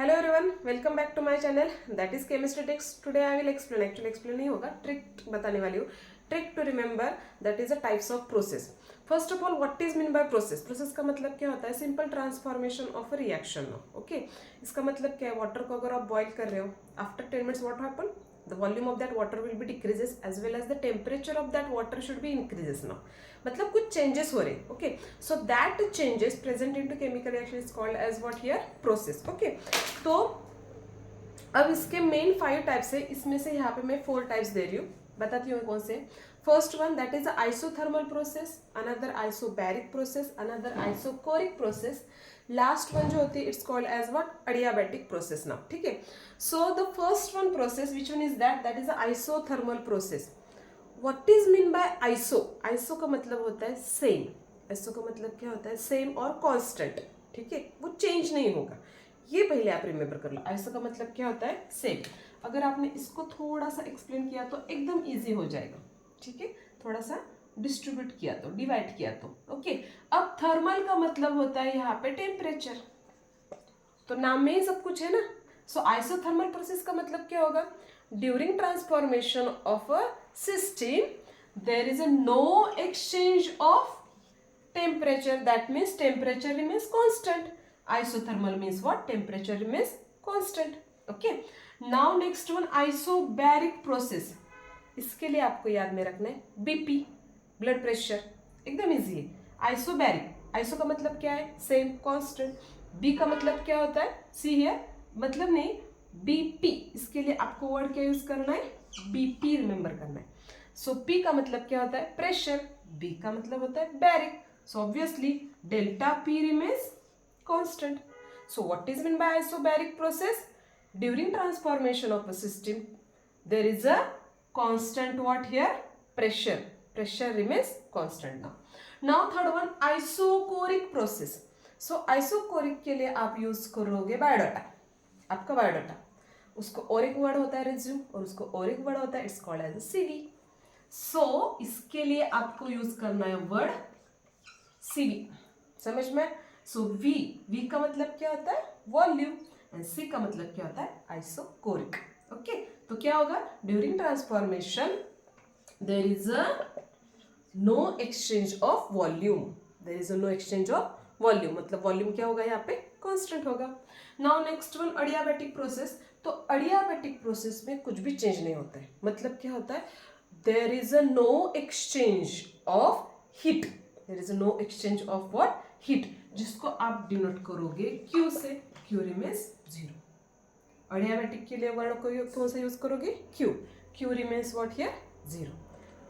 Hello everyone, welcome back to my channel that is chemistry tricks. Today I will explain, actually explain नहीं होगा, trick बताने वाली हूँ। Trick to remember that is a types of process. First of all, what is mean by process? Process का मतलब क्या होता है? Simple transformation of a reaction. Okay, इसका मतलब क्या है? वाटर को अगर आप बॉईल कर रहे हो, after 10 minutes what happen? The volume of that water will be decreases as well as the temperature of that water should be increases now. मतलब कुछ changes हो रहे. Okay, so that changes present into chemical reaction is called as what here? Process. Okay, तो अब इसके main 5 types है, इसमें से यहाँ पे मैं 4 टाइप्स दे रही हूँ, बताती हूँ कौन से. First one that is isothermal process, another isobaric process, another isochoric process, last one जो होती है it's called as what? Adiabatic process now. ठीक है, so the first one process which one is that is isothermal process. What is mean by iso? Iso का मतलब होता है same. Iso का मतलब क्या होता है? सेम और कांस्टेंट. ठीक है, वो चेंज नहीं होगा. ये पहले आप रिमेंबर कर लो. आइसो का मतलब क्या होता है? सेम. अगर आपने इसको थोड़ा सा एक्सप्लेन किया तो एकदम इजी हो जाएगा. ठीक है, थोड़ा सा डिस्ट्रीब्यूट किया तो, डिवाइड किया तो. ओके, अब थर्मल का मतलब होता है यहाँ पे टेम्परेचर. तो नाम में ही सब कुछ है ना. सो आइसोथर्मल प्रोसेस का मतलब क्या होगा? During transformation of a system there is a no exchange of temperature. That means temperature remains constant. Isothermal means what? Temperature remains constant. Okay, now next one isobaric process. इसके लिए आपको याद में रखना है बीपी, ब्लड प्रेशर. एकदम easy है. Isobaric, iso का मतलब क्या है? Same, constant. बी का मतलब क्या होता है? सी है, मतलब नहीं, बीपी. इसके लिए आपको वर्ड क्या यूज करना है? बीपी रिमेंबर करना है. सो पी का मतलब क्या होता है? प्रेशर. बी का मतलब होता है baric. So obviously delta P remains constant. So what is meant by isobaric process? During transformation of a system, there is a constant what here? Pressure. Pressure remains constant now. Now third one isocoric process. So isocoric के लिए आप use करोगे biodata. आपका biodata, उसको और एक word होता है रेज्यूम, और उसको और एक वर्ड होता है इट्स कॉल्ड एज सीवी. सो इसके लिए आपको यूज करना है वर्ड सीवी. समझ में? सो वी, वी का मतलब क्या होता है? वॉल्यूम. एंड सी का मतलब क्या होता है? आइसोकोरिक. ओके, तो क्या होगा? During transformation there is a no exchange of volume. There is a no exchange of volume, मतलब वॉल्यूम क्या होगा यहाँ पे? कांस्टेंट होगा. Now next one adiabatic process. तो एडियाबैटिक प्रोसेस में कुछ भी चेंज नहीं होता है. मतलब क्या होता है? There is a no exchange of heat. There is no exchange of what? Heat, जिसको आप डिनोट करोगे क्यू से. Q remains zero. एडियाबैटिक के लिए वर्ड को कौन सा यूज करोगे? Q. Q remains what here? Zero.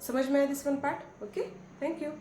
समझ में आया this one part? Okay, thank you.